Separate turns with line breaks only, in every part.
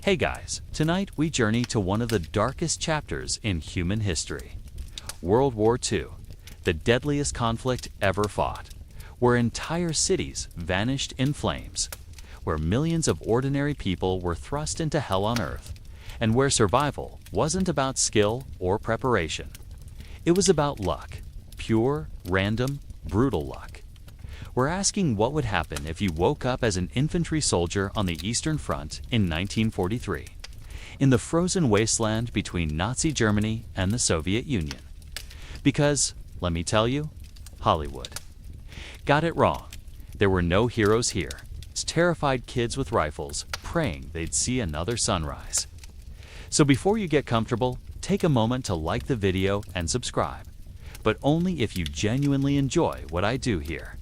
Hey guys, tonight we journey to one of the darkest chapters in human history. World War II, the deadliest conflict ever fought, where entire cities vanished in flames, where millions of ordinary people were thrust into hell on earth, and where survival wasn't about skill or preparation. It was about luck, pure, random, brutal luck. We're asking what would happen if you woke up as an infantry soldier on the Eastern Front in 1943, in the frozen wasteland between Nazi Germany and the Soviet Union. Because, let me tell you, Hollywood got it wrong. There were no heroes here. It's terrified kids with rifles praying they'd see another sunrise. So before you get comfortable, take a moment to like the video and subscribe, but only if you genuinely enjoy what I do here.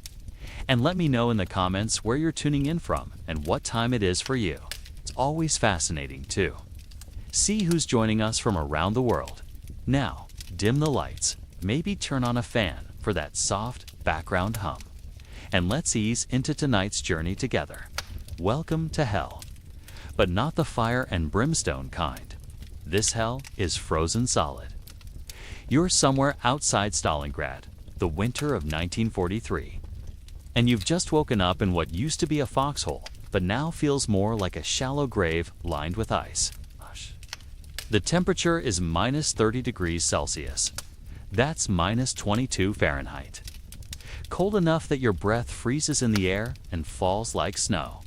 And let me know in the comments where you're tuning in from and what time it is for you. It's always fascinating too. See who's joining us from around the world. Now, dim the lights, maybe turn on a fan for that soft background hum. And let's ease into tonight's journey together. Welcome to hell. But not the fire and brimstone kind. This hell is frozen solid. You're somewhere outside Stalingrad, the winter of 1943. And you've just woken up in what used to be a foxhole, but now feels more like a shallow grave lined with ice. The temperature is minus 30 degrees Celsius. That's minus 22 Fahrenheit. Cold enough that your breath freezes in the air and falls like snow.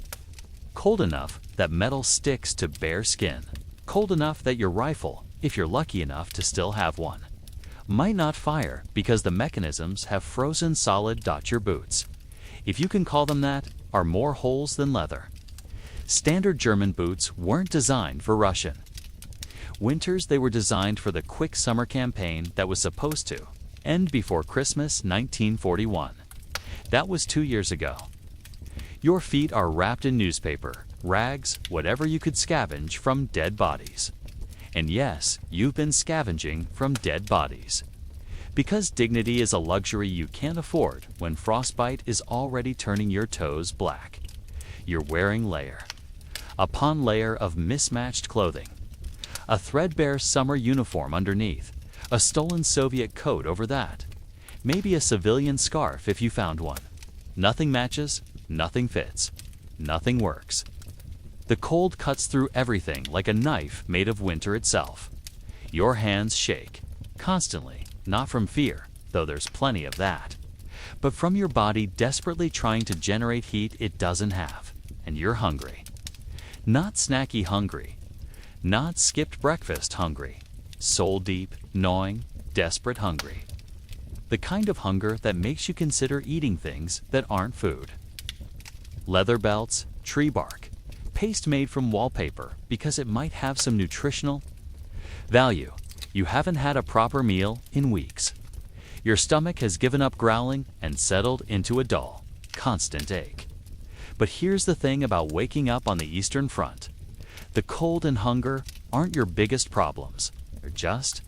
Cold enough that metal sticks to bare skin. Cold enough that your rifle, if you're lucky enough to still have one, might not fire because the mechanisms have frozen solid. Your boots, if you can call them that, are more holes than leather. Standard German boots weren't designed for Russian winters. They were designed for the quick summer campaign that was supposed to end before Christmas 1941. That was 2 years ago. Your feet are wrapped in newspaper, rags, whatever you could scavenge from dead bodies. And yes, you've been scavenging from dead bodies. Because dignity is a luxury you can't afford when frostbite is already turning your toes black. You're wearing layer upon layer of mismatched clothing. A threadbare summer uniform underneath, a stolen Soviet coat over that, maybe a civilian scarf if you found one. Nothing matches, nothing fits, nothing works. The cold cuts through everything like a knife made of winter itself. Your hands shake, constantly. Not from fear, though there's plenty of that, but from your body desperately trying to generate heat it doesn't have, and you're hungry. Not snacky hungry, not skipped breakfast hungry, soul deep, gnawing, desperate hungry. The kind of hunger that makes you consider eating things that aren't food. Leather belts, tree bark, paste made from wallpaper because it might have some nutritional value. You haven't had a proper meal in weeks. Your stomach has given up growling and settled into a dull, constant ache. But here's the thing about waking up on the Eastern Front. The cold and hunger aren't your biggest problems. They're just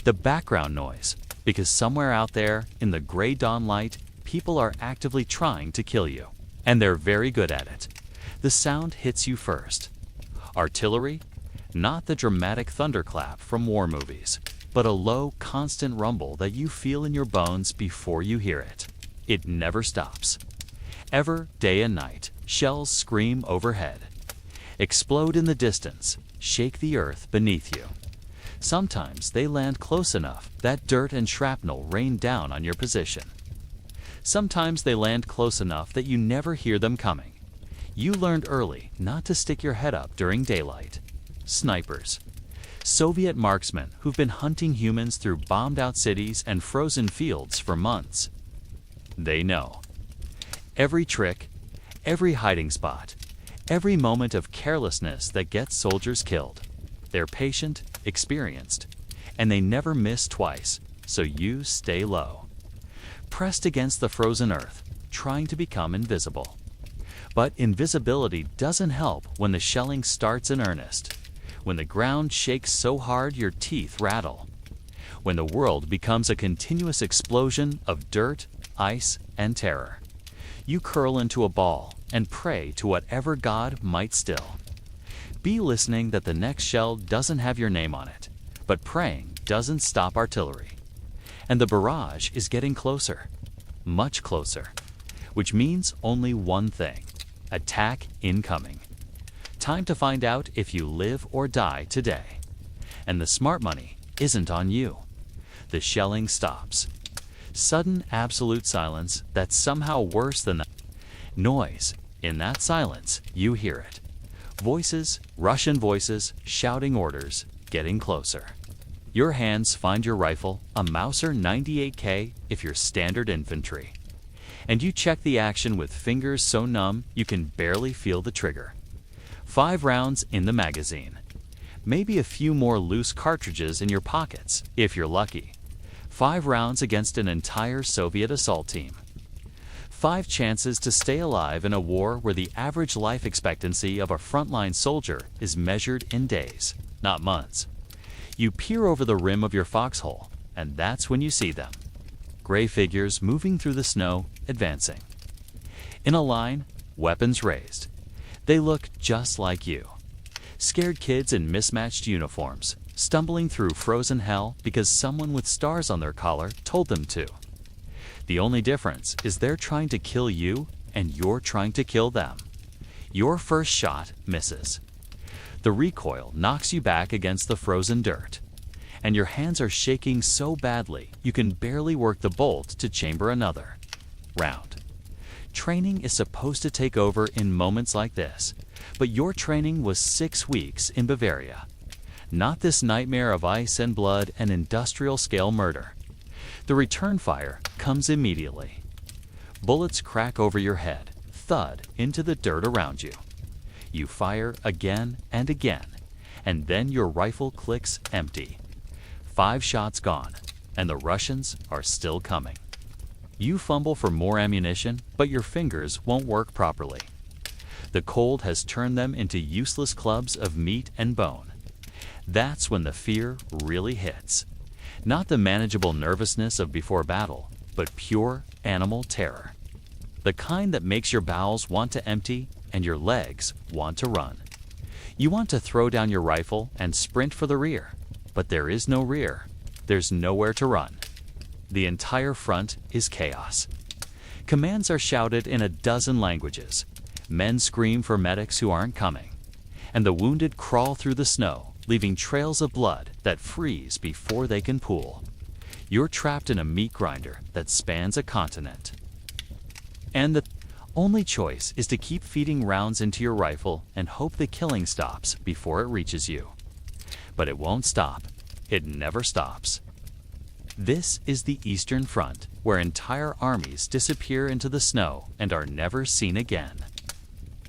the background noise, because somewhere out there in the gray dawn light, people are actively trying to kill you. And they're very good at it. The sound hits you first. Artillery? Not the dramatic thunderclap from war movies, but a low, constant rumble that you feel in your bones before you hear it. It never stops. Ever, day and night, shells scream overhead, explode in the distance, shake the earth beneath you. Sometimes they land close enough that dirt and shrapnel rain down on your position. Sometimes they land close enough that you never hear them coming. You learned early not to stick your head up during daylight. Snipers, Soviet marksmen who've been hunting humans through bombed-out cities and frozen fields for months. They know every trick, every hiding spot, every moment of carelessness that gets soldiers killed. They're patient, experienced, and they never miss twice, so you stay low, pressed against the frozen earth, trying to become invisible. But invisibility doesn't help when the shelling starts in earnest. When the ground shakes so hard your teeth rattle. When the world becomes a continuous explosion of dirt, ice, and terror. You curl into a ball and pray to whatever God might still Be listening that the next shell doesn't have your name on it, but praying doesn't stop artillery. And the barrage is getting closer, much closer, which means only one thing: attack incoming. Time to find out if you live or die today. And the smart money isn't on you. The shelling stops. Sudden absolute silence that's somehow worse than the noise. In that silence, you hear it. Voices, Russian voices, shouting orders, getting closer. Your hands find your rifle, a Mauser 98K if you're standard infantry. And you check the action with fingers so numb you can barely feel the trigger. 5 rounds in the magazine. Maybe a few more loose cartridges in your pockets, if you're lucky. 5 rounds against an entire Soviet assault team. 5 chances to stay alive in a war where the average life expectancy of a frontline soldier is measured in days, not months. You peer over the rim of your foxhole, and that's when you see them. Gray figures moving through the snow, advancing. In a line, weapons raised. They look just like you. Scared kids in mismatched uniforms, stumbling through frozen hell because someone with stars on their collar told them to. The only difference is they're trying to kill you and you're trying to kill them. Your first shot misses. The recoil knocks you back against the frozen dirt, and your hands are shaking so badly you can barely work the bolt to chamber another round. Training is supposed to take over in moments like this, but your training was 6 weeks in Bavaria. Not this nightmare of ice and blood and industrial-scale murder. The return fire comes immediately. Bullets crack over your head, thud into the dirt around you. You fire again and again, and then your rifle clicks empty. 5 shots gone, and the Russians are still coming. You fumble for more ammunition, but your fingers won't work properly. The cold has turned them into useless clubs of meat and bone. That's when the fear really hits. Not the manageable nervousness of before battle, but pure animal terror. The kind that makes your bowels want to empty and your legs want to run. You want to throw down your rifle and sprint for the rear, but there is no rear. There's nowhere to run. The entire front is chaos. Commands are shouted in a dozen languages. Men scream for medics who aren't coming. And the wounded crawl through the snow, leaving trails of blood that freeze before they can pool. You're trapped in a meat grinder that spans a continent. And the only choice is to keep feeding rounds into your rifle and hope the killing stops before it reaches you. But it won't stop. It never stops. This is the Eastern Front, where entire armies disappear into the snow and are never seen again.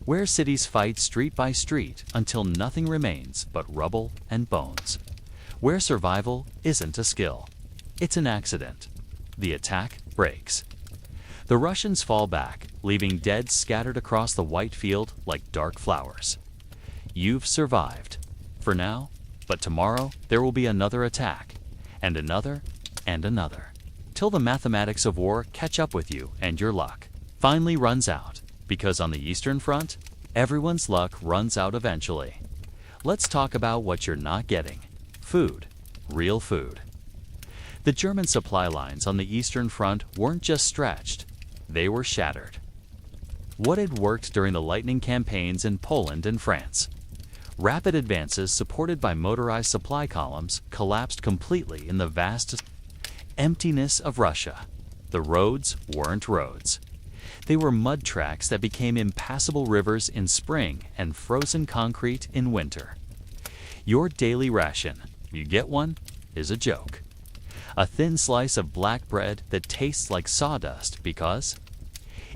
Where cities fight street by street until nothing remains but rubble and bones. Where survival isn't a skill. It's an accident. The attack breaks. The Russians fall back, leaving dead scattered across the white field like dark flowers. You've survived. For now, but tomorrow there will be another attack, and another, and another, till the mathematics of war catch up with you and your luck finally runs out, because on the Eastern Front, everyone's luck runs out eventually. Let's talk about what you're not getting. Food. Real food. The German supply lines on the Eastern Front weren't just stretched, they were shattered. What had worked during the lightning campaigns in Poland and France? Rapid advances supported by motorized supply columns collapsed completely in the vast emptiness of Russia. The roads weren't roads. They were mud tracks that became impassable rivers in spring and frozen concrete in winter. Your daily ration, you get one, is a joke. A thin slice of black bread that tastes like sawdust because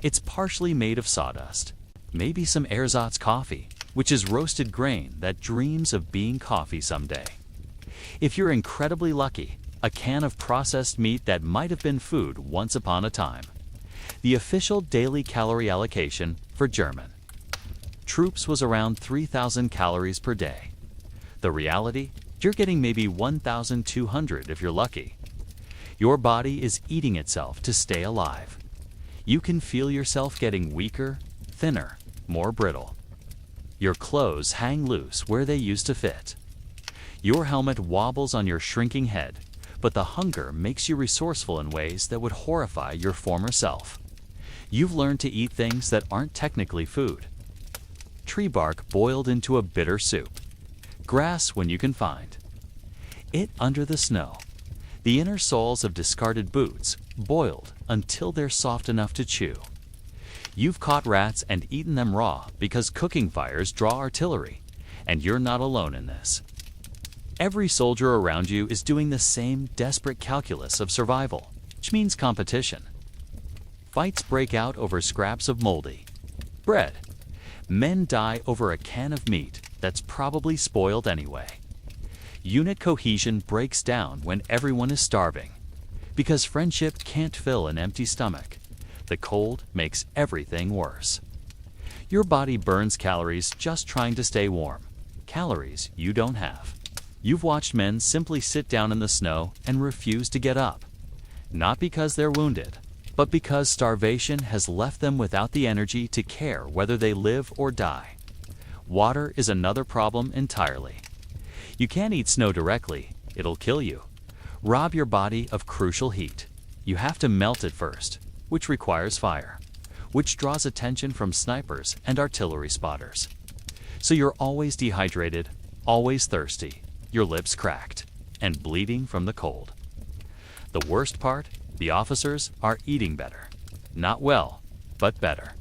it's partially made of sawdust. Maybe some ersatz coffee, which is roasted grain that dreams of being coffee someday. If you're incredibly lucky, a can of processed meat that might have been food once upon a time. The official daily calorie allocation for German troops was around 3,000 calories per day. The reality, you're getting maybe 1,200 if you're lucky. Your body is eating itself to stay alive. You can feel yourself getting weaker, thinner, more brittle. Your clothes hang loose where they used to fit. Your helmet wobbles on your shrinking head, but the hunger makes you resourceful in ways that would horrify your former self. You've learned to eat things that aren't technically food. Tree bark boiled into a bitter soup. Grass when you can find it under the snow. The inner soles of discarded boots, boiled until they're soft enough to chew. You've caught rats and eaten them raw because cooking fires draw artillery, and you're not alone in this. Every soldier around you is doing the same desperate calculus of survival, which means competition. Fights break out over scraps of moldy bread. Men die over a can of meat that's probably spoiled anyway. Unit cohesion breaks down when everyone is starving, because friendship can't fill an empty stomach. The cold makes everything worse. Your body burns calories just trying to stay warm, calories you don't have. You've watched men simply sit down in the snow and refuse to get up, not because they're wounded, but because starvation has left them without the energy to care whether they live or die. Water is another problem entirely. You can't eat snow directly, it'll kill you. Rob your body of crucial heat. You have to melt it first, which requires fire, which draws attention from snipers and artillery spotters. So you're always dehydrated, always thirsty, your lips cracked, and bleeding from the cold. The worst part, the officers are eating better. Not well, but better.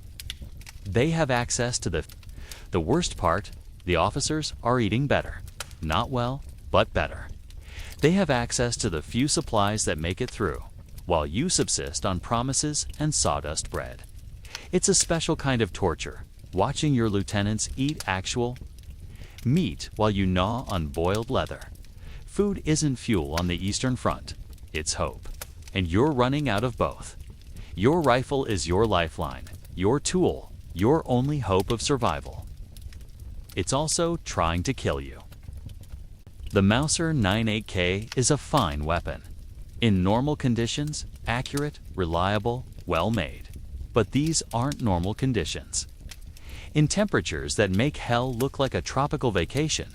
They have access to the worst part, the officers are eating better. Not well, but better. They have access to the few supplies that make it through, while you subsist on promises and sawdust bread. It's a special kind of torture, watching your lieutenants eat actual meat while you gnaw on boiled leather. Food isn't fuel on the Eastern Front, it's hope. And you're running out of both. Your rifle is your lifeline, your tool, your only hope of survival. It's also trying to kill you. The Mauser 98K is a fine weapon. In normal conditions, accurate, reliable, well made. But these aren't normal conditions. In temperatures that make hell look like a tropical vacation,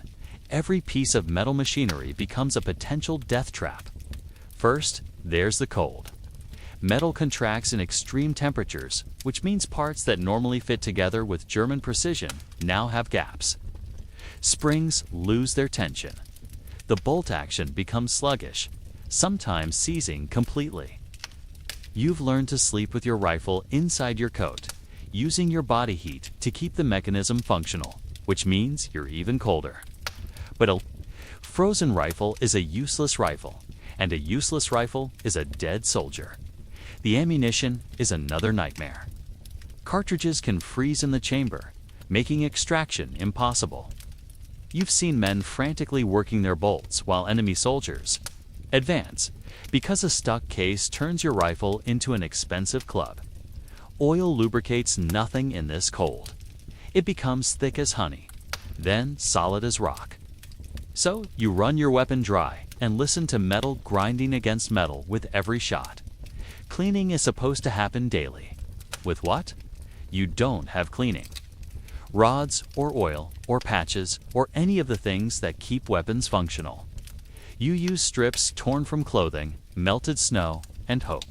every piece of metal machinery becomes a potential death trap. First, there's the cold. Metal contracts in extreme temperatures, which means parts that normally fit together with German precision now have gaps. Springs lose their tension. The bolt action becomes sluggish, sometimes seizing completely. You've learned to sleep with your rifle inside your coat, using your body heat to keep the mechanism functional, which means you're even colder. But a frozen rifle is a useless rifle, and a useless rifle is a dead soldier. The ammunition is another nightmare. Cartridges can freeze in the chamber, making extraction impossible. You've seen men frantically working their bolts while enemy soldiers advance, because a stuck case turns your rifle into an expensive club. Oil lubricates nothing in this cold. It becomes thick as honey, then solid as rock. So you run your weapon dry and listen to metal grinding against metal with every shot. Cleaning is supposed to happen daily. With what? You don't have cleaning. Rods or oil or patches or any of the things that keep weapons functional. You use strips torn from clothing, melted snow, and hope.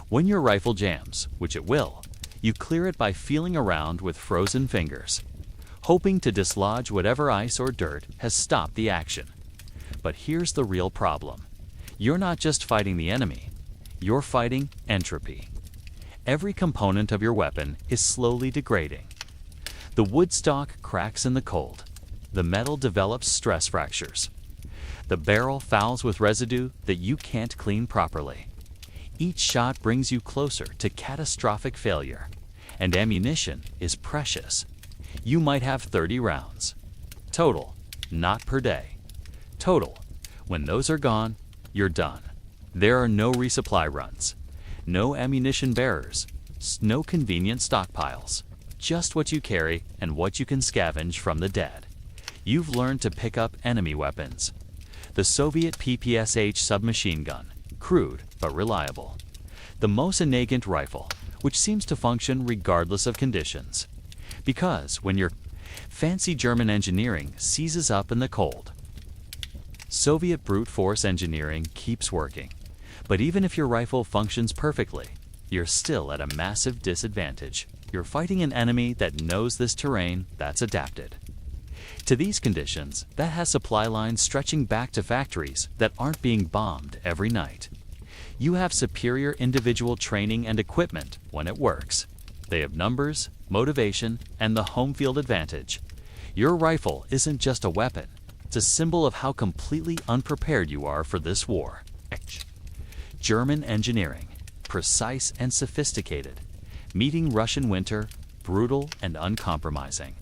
When your rifle jams, which it will, you clear it by feeling around with frozen fingers, hoping to dislodge whatever ice or dirt has stopped the action. But here's the real problem. You're not just fighting the enemy, you're fighting entropy. Every component of your weapon is slowly degrading. The wood stock cracks in the cold. The metal develops stress fractures. The barrel fouls with residue that you can't clean properly. Each shot brings you closer to catastrophic failure, and ammunition is precious. You might have 30 rounds. Total, not per day. Total. When those are gone, you're done. There are no resupply runs, no ammunition bearers, no convenient stockpiles, just what you carry and what you can scavenge from the dead. You've learned to pick up enemy weapons. The Soviet PPSH submachine gun, crude but reliable. The Mosin Nagant rifle, which seems to function regardless of conditions. Because when you're Fancy German engineering seizes up in the cold. Soviet brute force engineering keeps working. But even if your rifle functions perfectly, you're still at a massive disadvantage. You're fighting an enemy that knows this terrain that's adapted to these conditions, that has supply lines stretching back to factories that aren't being bombed every night. You have superior individual training and equipment when it works. They have numbers, motivation, and the home field advantage. Your rifle isn't just a weapon, it's a symbol of how completely unprepared you are for this war. German engineering, precise and sophisticated, meeting Russian winter, brutal and uncompromising.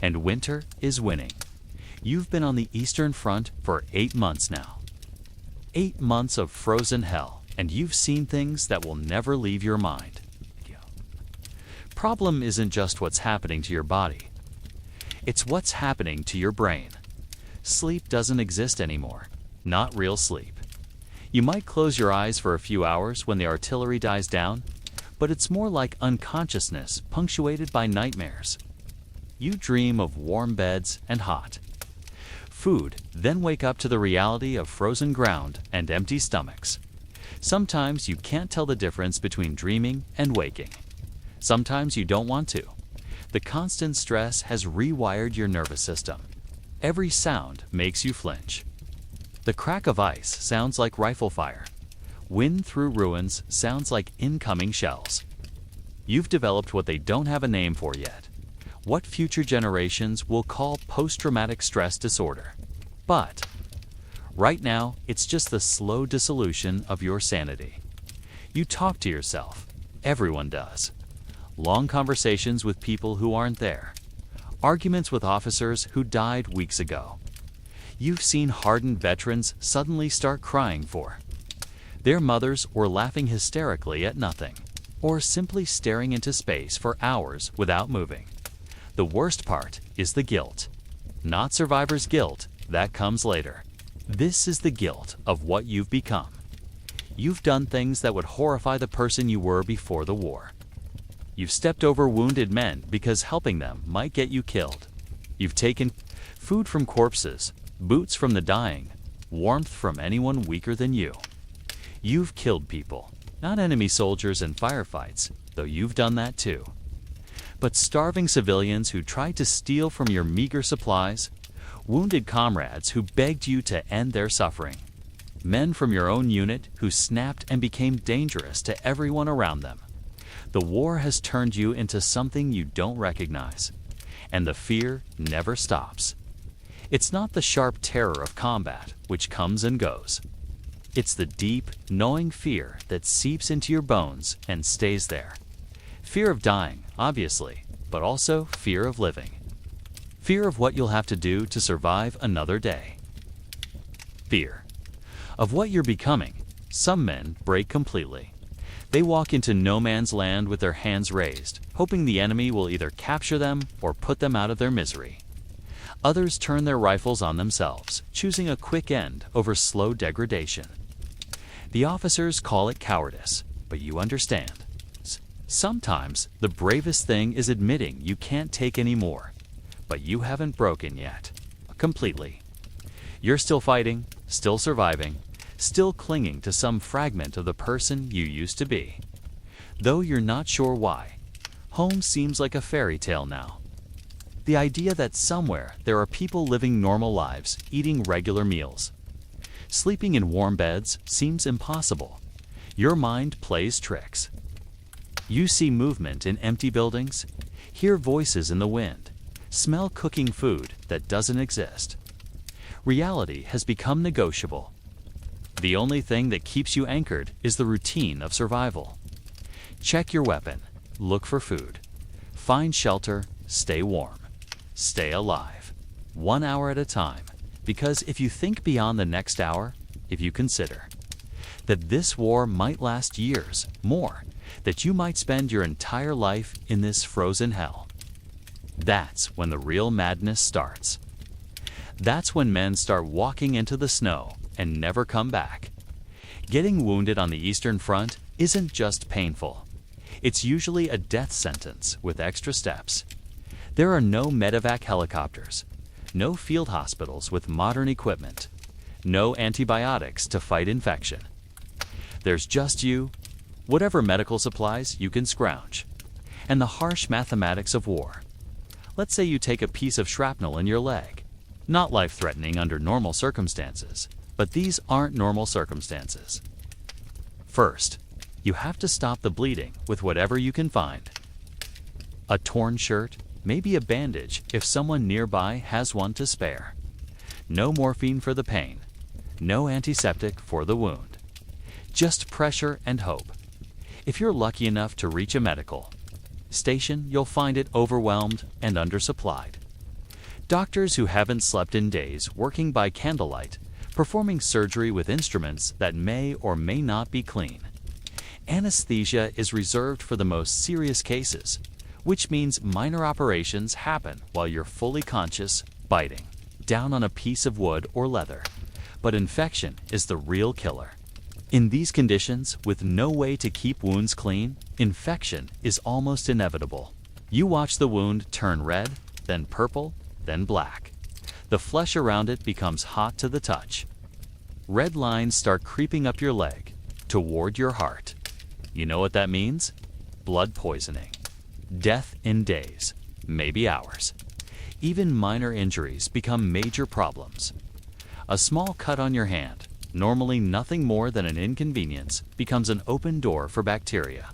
And winter is winning. You've been on the Eastern Front for 8 months now. 8 months of frozen hell, and you've seen things that will never leave your mind. Problem isn't just what's happening to your body. It's what's happening to your brain. Sleep doesn't exist anymore. Not real sleep. You might close your eyes for a few hours when the artillery dies down, but it's more like unconsciousness punctuated by nightmares. You dream of warm beds and hot food, then wake up to the reality of frozen ground and empty stomachs. Sometimes you can't tell the difference between dreaming and waking. Sometimes you don't want to. The constant stress has rewired your nervous system. Every sound makes you flinch. The crack of ice sounds like rifle fire. Wind through ruins sounds like incoming shells. You've developed what they don't have a name for yet. What future generations will call post-traumatic stress disorder. But right now, it's just the slow dissolution of your sanity. You talk to yourself. Everyone does. Long conversations with people who aren't there. Arguments with officers who died weeks ago. You've seen hardened veterans suddenly start crying for their mothers, or laughing hysterically at nothing, or simply staring into space for hours without moving. The worst part is the guilt. Not survivor's guilt, that comes later. This is the guilt of what you've become. You've done things that would horrify the person you were before the war. You've stepped over wounded men because helping them might get you killed. You've taken food from corpses, boots from the dying, warmth from anyone weaker than you. You've killed people, not enemy soldiers in firefights, though you've done that too. But starving civilians who tried to steal from your meager supplies, wounded comrades who begged you to end their suffering, men from your own unit who snapped and became dangerous to everyone around them. The war has turned you into something you don't recognize, and the fear never stops. It's not the sharp terror of combat, which comes and goes. It's the deep, gnawing fear that seeps into your bones and stays there. Fear of dying, obviously, but also fear of living. Fear of what you'll have to do to survive another day. Fear of what you're becoming. Some men break completely. They walk into no man's land with their hands raised, hoping the enemy will either capture them or put them out of their misery. Others turn their rifles on themselves, choosing a quick end over slow degradation. The officers call it cowardice, but you understand. Sometimes the bravest thing is admitting you can't take any more, but you haven't broken yet. Completely. You're still fighting, still surviving, still clinging to some fragment of the person you used to be. Though you're not sure why, home seems like a fairy tale now. The idea that somewhere there are people living normal lives, eating regular meals. Sleeping in warm beds seems impossible. Your mind plays tricks. You see movement in empty buildings, hear voices in the wind, smell cooking food that doesn't exist. Reality has become negotiable. The only thing that keeps you anchored is the routine of survival. Check your weapon, look for food, find shelter, stay warm, stay alive, 1 hour at a time, because if you think beyond the next hour, if you consider that this war might last years, more, that you might spend your entire life in this frozen hell, that's when the real madness starts. That's when men start walking into the snow and never come back. Getting wounded on the Eastern Front isn't just painful. It's usually a death sentence with extra steps. There are no medevac helicopters, no field hospitals with modern equipment, no antibiotics to fight infection. There's just you, whatever medical supplies you can scrounge, and the harsh mathematics of war. Let's say you take a piece of shrapnel in your leg. Not life-threatening under normal circumstances, but these aren't normal circumstances. First, you have to stop the bleeding with whatever you can find. A torn shirt, maybe a bandage if someone nearby has one to spare. No morphine for the pain, no antiseptic for the wound. Just pressure and hope. If you're lucky enough to reach a medical station, you'll find it overwhelmed and undersupplied. Doctors who haven't slept in days working by candlelight, performing surgery with instruments that may or may not be clean. Anesthesia is reserved for the most serious cases, which means minor operations happen while you're fully conscious, biting down on a piece of wood or leather. But infection is the real killer. In these conditions, with no way to keep wounds clean, infection is almost inevitable. You watch the wound turn red, then purple, then black. The flesh around it becomes hot to the touch. Red lines start creeping up your leg, toward your heart. You know what that means? Blood poisoning. Death in days, maybe hours. Even minor injuries become major problems. A small cut on your hand, normally nothing more than an inconvenience, becomes an open door for bacteria.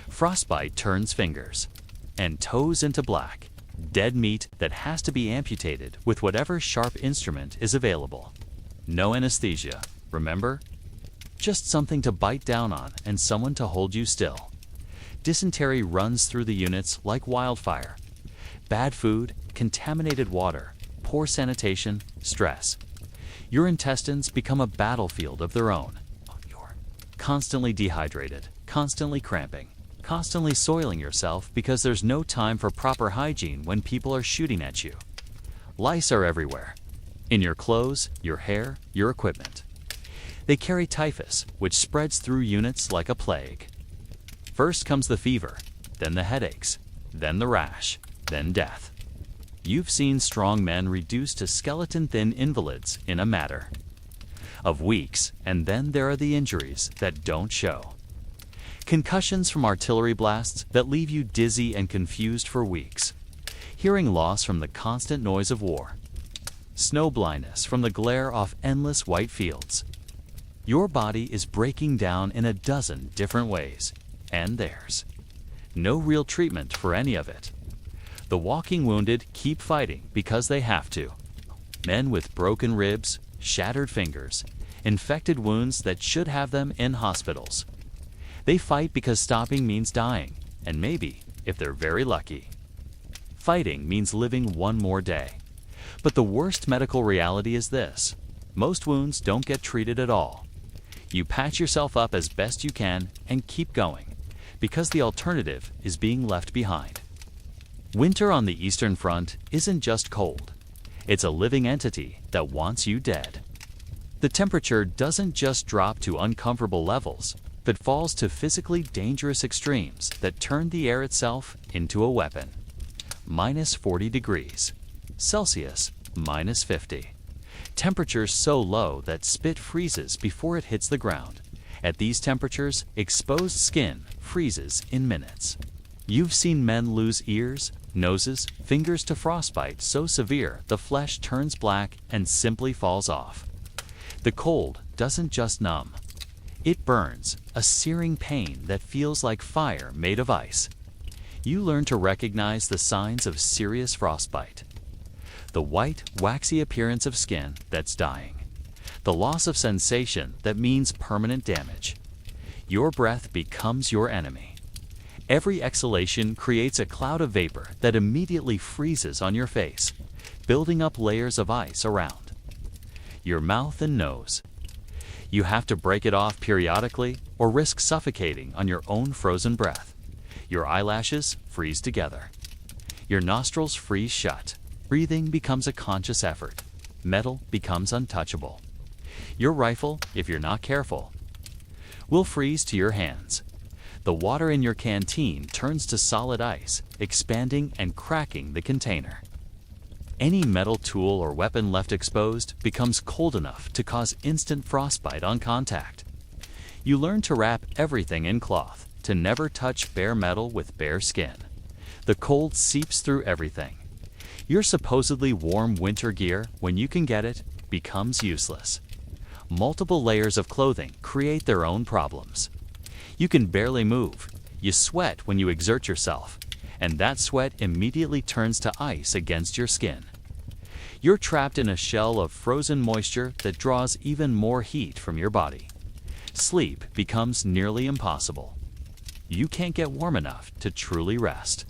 Frostbite turns fingers and toes into black. Dead meat that has to be amputated with whatever sharp instrument is available. No anesthesia, remember? Just something to bite down on and someone to hold you still. Dysentery runs through the units like wildfire. Bad food, contaminated water, poor sanitation, stress. Your intestines become a battlefield of their own. You're constantly dehydrated, constantly cramping, constantly soiling yourself because there's no time for proper hygiene when people are shooting at you. Lice are everywhere. In your clothes, your hair, your equipment. They carry typhus, which spreads through units like a plague. First comes the fever, then the headaches, then the rash, then death. You've seen strong men reduced to skeleton-thin invalids in a matter of weeks, and then there are the injuries that don't show. Concussions from artillery blasts that leave you dizzy and confused for weeks. Hearing loss from the constant noise of war. Snow blindness from the glare off endless white fields. Your body is breaking down in a dozen different ways, and there's no real treatment for any of it. The walking wounded keep fighting because they have to. Men with broken ribs, shattered fingers, infected wounds that should have them in hospitals. They fight because stopping means dying, and maybe, if they're very lucky, fighting means living one more day. But the worst medical reality is this: most wounds don't get treated at all. You patch yourself up as best you can and keep going, because the alternative is being left behind. Winter on the Eastern Front isn't just cold. It's a living entity that wants you dead. The temperature doesn't just drop to uncomfortable levels, but falls to physically dangerous extremes that turn the air itself into a weapon. -40 degrees. Celsius, -50. Temperatures so low that spit freezes before it hits the ground. At these temperatures, exposed skin freezes in minutes. You've seen men lose ears, noses, fingers to frostbite so severe the flesh turns black and simply falls off. The cold doesn't just numb. It burns, a searing pain that feels like fire made of ice. You learn to recognize the signs of serious frostbite. The white, waxy appearance of skin that's dying. The loss of sensation that means permanent damage. Your breath becomes your enemy. Every exhalation creates a cloud of vapor that immediately freezes on your face, building up layers of ice around your mouth and nose. You have to break it off periodically or risk suffocating on your own frozen breath. Your eyelashes freeze together. Your nostrils freeze shut. Breathing becomes a conscious effort. Metal becomes untouchable. Your rifle, if you're not careful, will freeze to your hands. the water in your canteen turns to solid ice, expanding and cracking the container. Any metal tool or weapon left exposed becomes cold enough to cause instant frostbite on contact. You learn to wrap everything in cloth, to never touch bare metal with bare skin. The cold seeps through everything. Your supposedly warm winter gear, when you can get it, becomes useless. Multiple layers of clothing create their own problems. You can barely move. You sweat when you exert yourself, and that sweat immediately turns to ice against your skin. You're trapped in a shell of frozen moisture that draws even more heat from your body. Sleep becomes nearly impossible. You can't get warm enough to truly rest.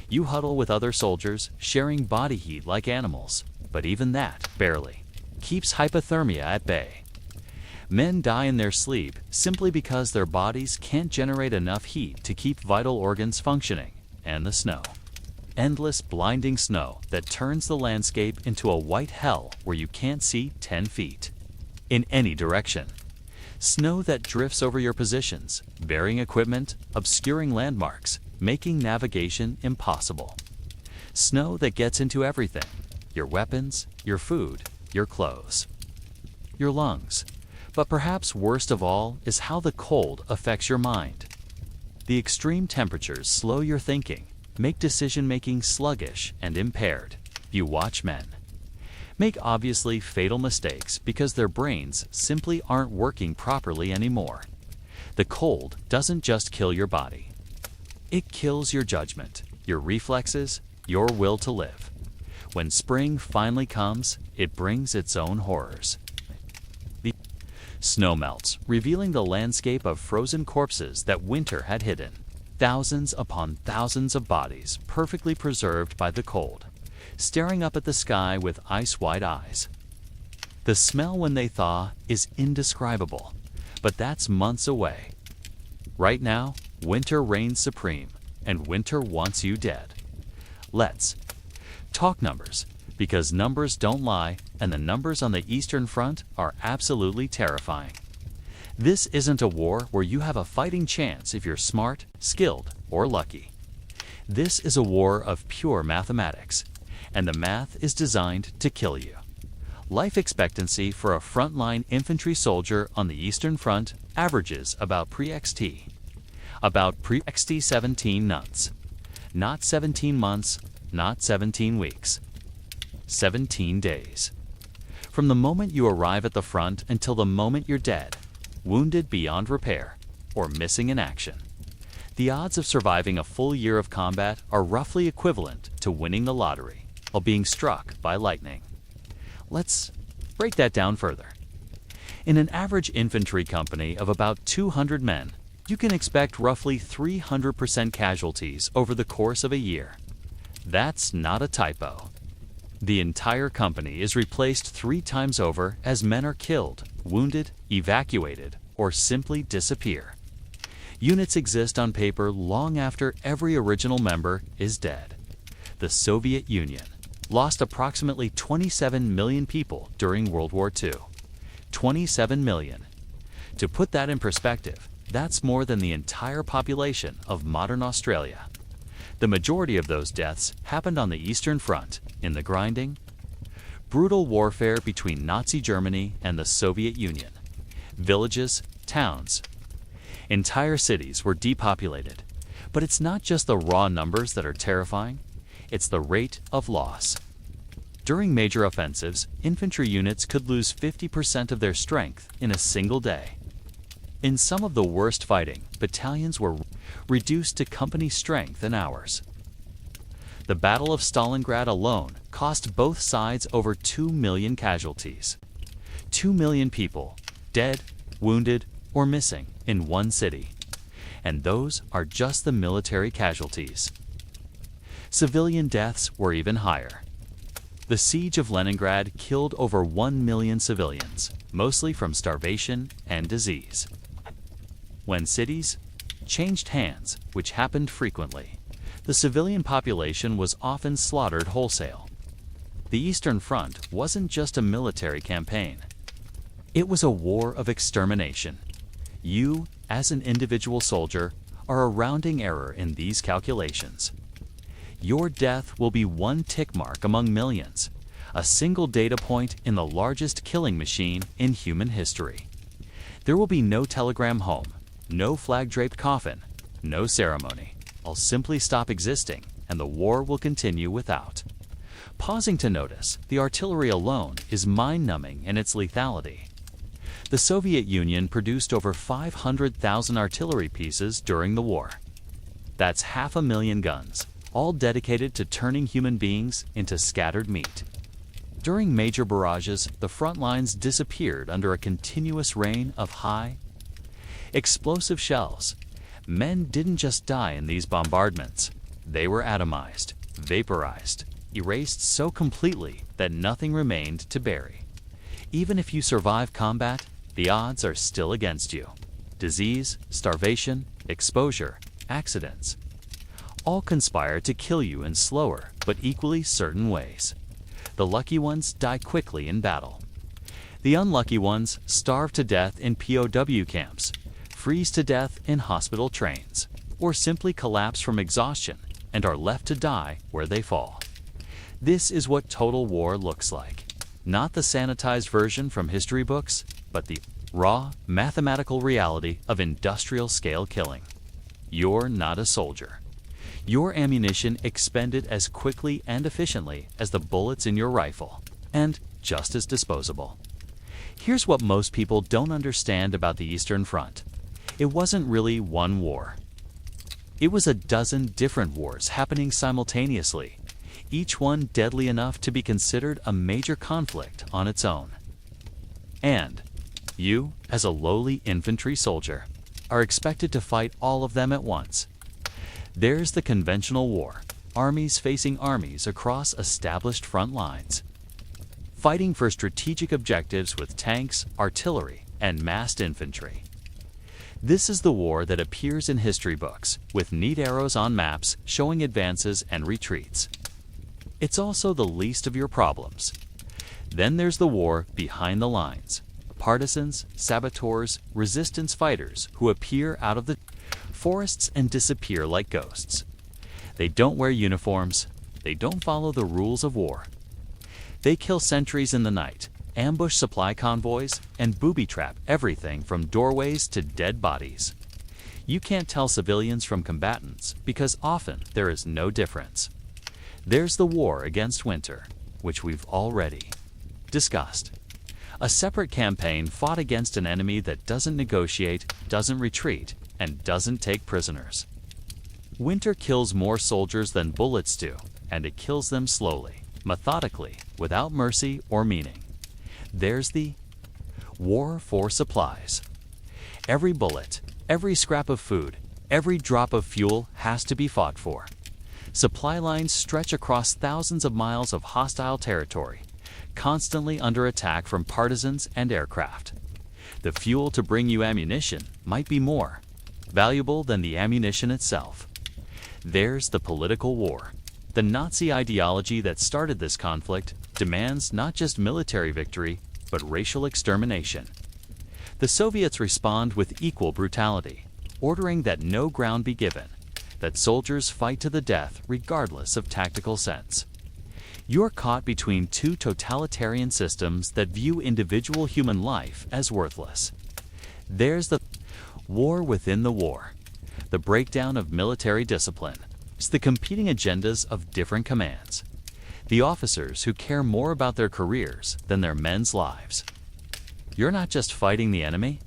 You huddle with other soldiers, sharing body heat like animals, but even that, barely, keeps hypothermia at bay. Men die in their sleep simply because their bodies can't generate enough heat to keep vital organs functioning, and the snow. Endless blinding snow that turns the landscape into a white hell where you can't see 10 feet in any direction. Snow that drifts over your positions, burying equipment, obscuring landmarks, making navigation impossible. Snow that gets into everything: your weapons, your food, your clothes, your lungs. But perhaps worst of all is how the cold affects your mind. The extreme temperatures slow your thinking, make decision-making sluggish and impaired. You watch men make obviously fatal mistakes because their brains simply aren't working properly anymore. The cold doesn't just kill your body. It kills your judgment, your reflexes, your will to live. When spring finally comes, it brings its own horrors. The snow melts, revealing the landscape of frozen corpses that winter had hidden. Thousands upon thousands of bodies perfectly preserved by the cold, staring up at the sky with ice-wide eyes. The smell when they thaw is indescribable, but that's months away. Right now, winter reigns supreme, and winter wants you dead. Let's talk numbers, because numbers don't lie, and the numbers on the Eastern Front are absolutely terrifying. This isn't a war where you have a fighting chance if you're smart, skilled, or lucky. This is a war of pure mathematics, and the math is designed to kill you. Life expectancy for a frontline infantry soldier on the Eastern Front averages about pre-XT. About pre-XT 17 months. Not 17 months, not 17 weeks. 17 days. From the moment you arrive at the front until the moment you're dead, wounded beyond repair, or missing in action. The odds of surviving a full year of combat are roughly equivalent to winning the lottery while being struck by lightning. Let's break that down further. In an average infantry company of about 200 men, you can expect roughly 300% casualties over the course of a year. That's not a typo. The entire company is replaced 3 times over as men are killed, wounded, evacuated, or simply disappear. Units exist on paper long after every original member is dead. The Soviet Union lost approximately 27 million people during World War II. 27 million. To put that in perspective, that's more than the entire population of modern Australia. The majority of those deaths happened on the Eastern Front, in the grinding, brutal warfare between Nazi Germany and the Soviet Union. Villages, towns, entire cities were depopulated. But it's not just the raw numbers that are terrifying, it's the rate of loss. During major offensives, infantry units could lose 50% of their strength in a single day. In some of the worst fighting, battalions were reduced to company strength in hours. The Battle of Stalingrad alone cost both sides over 2 million casualties. 2 million people, dead, wounded, or missing in one city. And those are just the military casualties. Civilian deaths were even higher. The siege of Leningrad killed over 1 million civilians, mostly from starvation and disease. When cities changed hands, which happened frequently, the civilian population was often slaughtered wholesale. The Eastern Front wasn't just a military campaign. It was a war of extermination. You, as an individual soldier, are a rounding error in these calculations. Your death will be one tick mark among millions, a single data point in the largest killing machine in human history. There will be no telegram home, no flag-draped coffin, no ceremony. I'll simply stop existing, and the war will continue without. Pausing to notice, the artillery alone is mind-numbing in its lethality. The Soviet Union produced over 500,000 artillery pieces during the war. That's 500,000 guns, all dedicated to turning human beings into scattered meat. During major barrages, the front lines disappeared under a continuous rain of high, explosive shells. Men didn't just die in these bombardments. They were atomized, vaporized, erased so completely that nothing remained to bury. Even if you survive combat, the odds are still against you. Disease, starvation, exposure, accidents, all conspire to kill you in slower but equally certain ways. The lucky ones die quickly in battle. The unlucky ones starve to death in POW camps, freeze to death in hospital trains, or simply collapse from exhaustion and are left to die where they fall. This is what total war looks like. Not the sanitized version from history books, but the raw, mathematical reality of industrial-scale killing. You're not a soldier. Your ammunition expended as quickly and efficiently as the bullets in your rifle, and just as disposable. Here's what most people don't understand about the Eastern Front. It wasn't really one war. It was a dozen different wars happening simultaneously, each one deadly enough to be considered a major conflict on its own. And you, as a lowly infantry soldier, are expected to fight all of them at once. There's the conventional war, armies facing armies across established front lines, fighting for strategic objectives with tanks, artillery, and massed infantry. This is the war that appears in history books, with neat arrows on maps showing advances and retreats. It's also the least of your problems. Then there's the war behind the lines. Partisans, saboteurs, resistance fighters who appear out of the forests and disappear like ghosts. They don't wear uniforms. They don't follow the rules of war. They kill sentries in the night, ambush supply convoys, and booby-trap everything from doorways to dead bodies. You can't tell civilians from combatants because often there is no difference. There's the war against winter, which we've already discussed. A separate campaign fought against an enemy that doesn't negotiate, doesn't retreat, and doesn't take prisoners. Winter kills more soldiers than bullets do, and it kills them slowly, methodically, without mercy or meaning. There's the war for supplies. Every bullet, every scrap of food, every drop of fuel has to be fought for. Supply lines stretch across thousands of miles of hostile territory, constantly under attack from partisans and aircraft. The fuel to bring you ammunition might be more valuable than the ammunition itself. There's the political war. The Nazi ideology that started this conflict demands not just military victory, but racial extermination. The Soviets respond with equal brutality, ordering that no ground be given, that soldiers fight to the death regardless of tactical sense. You're caught between two totalitarian systems that view individual human life as worthless. There's the war within the war, the breakdown of military discipline. It's the competing agendas of different commands, the officers who care more about their careers than their men's lives. You're not just fighting the enemy,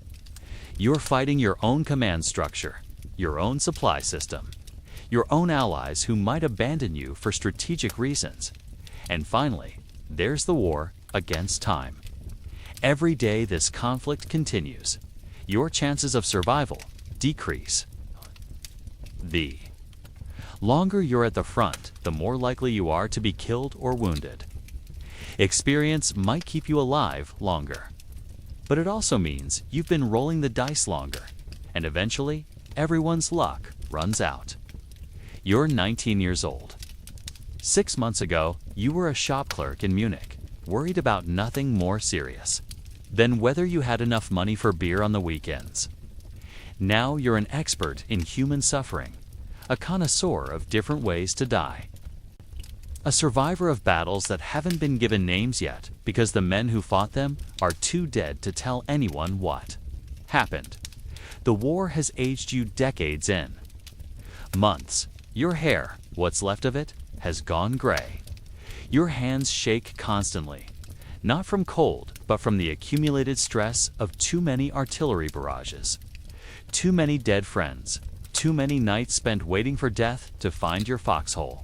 you're fighting your own command structure, your own supply system, your own allies who might abandon you for strategic reasons. And finally, there's the war against time. Every day this conflict continues, your chances of survival decrease. The longer you're at the front, the more likely you are to be killed or wounded. Experience might keep you alive longer, but it also means you've been rolling the dice longer, and eventually, everyone's luck runs out. You're 19 years old. 6 months ago, you were a shop clerk in Munich, worried about nothing more serious than whether you had enough money for beer on the weekends. Now you're an expert in human suffering, a connoisseur of different ways to die. A survivor of battles that haven't been given names yet because the men who fought them are too dead to tell anyone what happened. The war has aged you decades in. Months. Your hair, what's left of it, has gone gray. Your hands shake constantly, not from cold, but from the accumulated stress of too many artillery barrages. Too many dead friends, too many nights spent waiting for death to find your foxhole.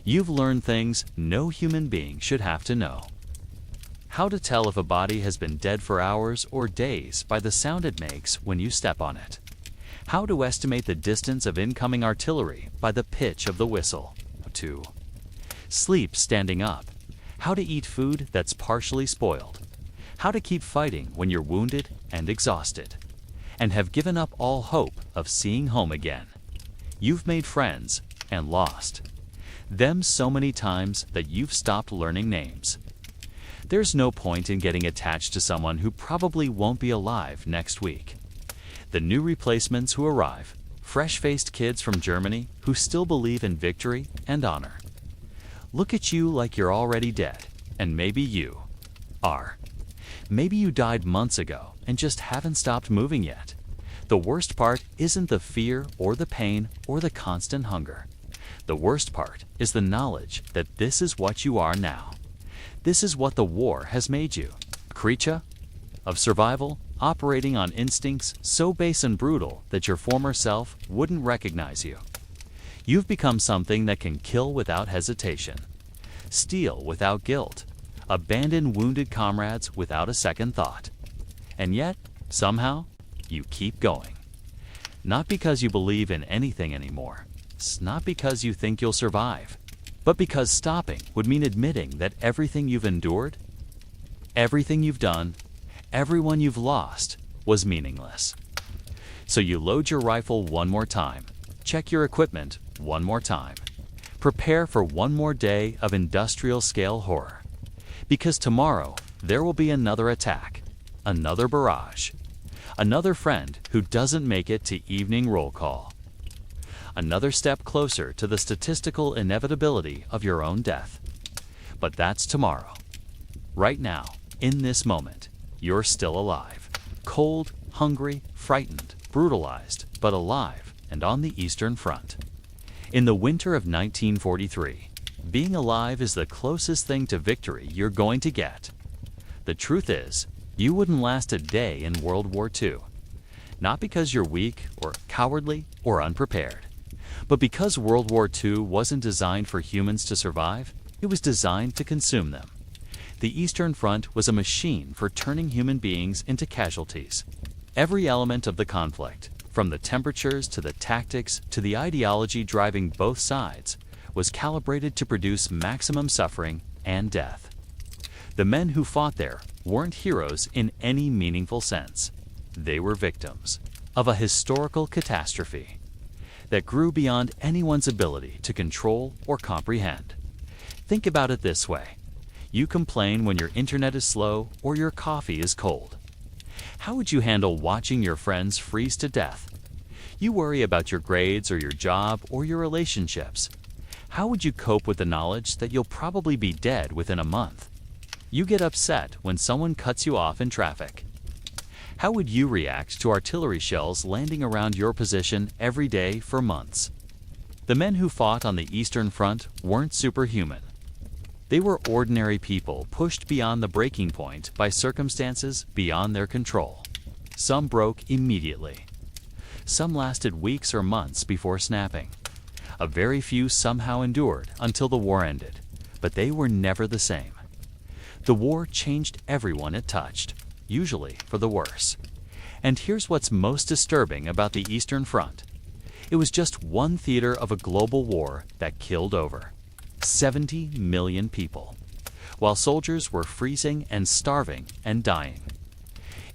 You've learned things no human being should have to know. How to tell if a body has been dead for hours or days by the sound it makes when you step on it. How to estimate the distance of incoming artillery by the pitch of the whistle. 2. Sleep standing up. How to eat food that's partially spoiled. How to keep fighting when you're wounded and exhausted, and have given up all hope of seeing home again. You've made friends and lost them so many times that you've stopped learning names. There's no point in getting attached to someone who probably won't be alive next week. The new replacements who arrive, fresh-faced kids from Germany who still believe in victory and honor. Look at you like you're already dead, and maybe you are. Maybe you died months ago and just haven't stopped moving yet. The worst part isn't the fear or the pain or the constant hunger. The worst part is the knowledge that this is what you are now. This is what the war has made you. A creature of survival, operating on instincts so base and brutal that your former self wouldn't recognize you. You've become something that can kill without hesitation, steal without guilt, abandon wounded comrades without a second thought. And yet, somehow, you keep going. Not because you believe in anything anymore. It's not because you think you'll survive, but because stopping would mean admitting that everything you've endured, everything you've done, everyone you've lost was meaningless. So you load your rifle one more time, check your equipment one more time, prepare for one more day of industrial-scale horror. Because tomorrow there will be another attack, another barrage, another friend who doesn't make it to evening roll call. Another step closer to the statistical inevitability of your own death. But that's tomorrow. Right now, in this moment, you're still alive. Cold, hungry, frightened, brutalized, but alive and on the Eastern Front. In the winter of 1943, being alive is the closest thing to victory you're going to get. The truth is, you wouldn't last a day in World War II. Not because you're weak or cowardly or unprepared, but because World War II wasn't designed for humans to survive, it was designed to consume them. The Eastern Front was a machine for turning human beings into casualties. Every element of the conflict, from the temperatures to the tactics to the ideology driving both sides, was calibrated to produce maximum suffering and death. The men who fought there weren't heroes in any meaningful sense. They were victims of a historical catastrophe that grew beyond anyone's ability to control or comprehend. Think about it this way. You complain when your internet is slow or your coffee is cold. How would you handle watching your friends freeze to death? You worry about your grades or your job or your relationships. How would you cope with the knowledge that you'll probably be dead within a month? You get upset when someone cuts you off in traffic. How would you react to artillery shells landing around your position every day for months? The men who fought on the Eastern Front weren't superhuman. They were ordinary people pushed beyond the breaking point by circumstances beyond their control. Some broke immediately. Some lasted weeks or months before snapping. A very few somehow endured until the war ended, but they were never the same. The war changed everyone it touched, usually for the worse. And here's what's most disturbing about the Eastern Front. It was just one theater of a global war that killed over 70 million people, while soldiers were freezing and starving and dying.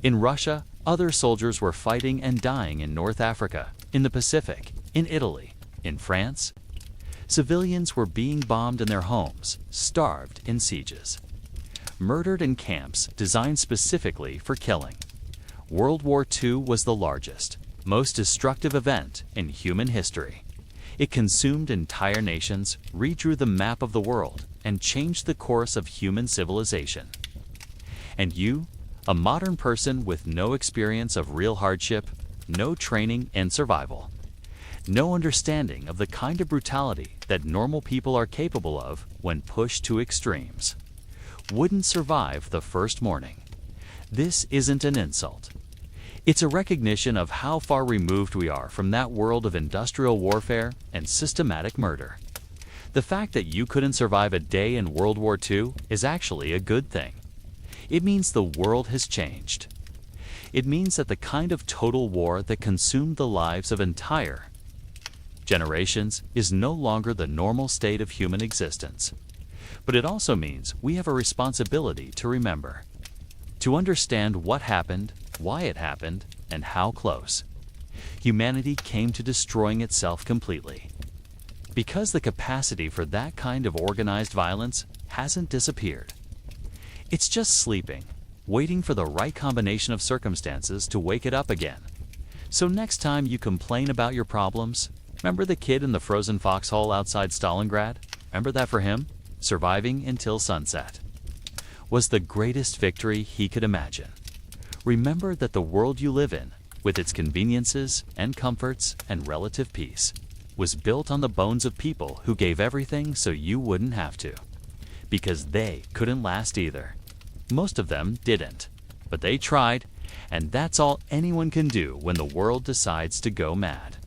In Russia, other soldiers were fighting and dying in North Africa, in the Pacific, in Italy, in France. Civilians were being bombed in their homes, starved in sieges, murdered in camps designed specifically for killing. World War II was the largest, most destructive event in human history. It consumed entire nations, redrew the map of the world, and changed the course of human civilization. And you, a modern person with no experience of real hardship, no training in survival, no understanding of the kind of brutality that normal people are capable of when pushed to extremes, wouldn't survive the first morning. This isn't an insult. It's a recognition of how far removed we are from that world of industrial warfare and systematic murder. The fact that you couldn't survive a day in World War II is actually a good thing. It means the world has changed. It means that the kind of total war that consumed the lives of entire generations is no longer the normal state of human existence. But it also means we have a responsibility to remember, to understand what happened, why it happened, and how close humanity came to destroying itself completely. Because the capacity for that kind of organized violence hasn't disappeared. It's just sleeping, waiting for the right combination of circumstances to wake it up again. So next time you complain about your problems, remember the kid in the frozen foxhole outside Stalingrad? Remember that for him, surviving until sunset was the greatest victory he could imagine. Remember that the world you live in, with its conveniences and comforts and relative peace, was built on the bones of people who gave everything so you wouldn't have to. Because they couldn't last either. Most of them didn't, but they tried, and that's all anyone can do when the world decides to go mad.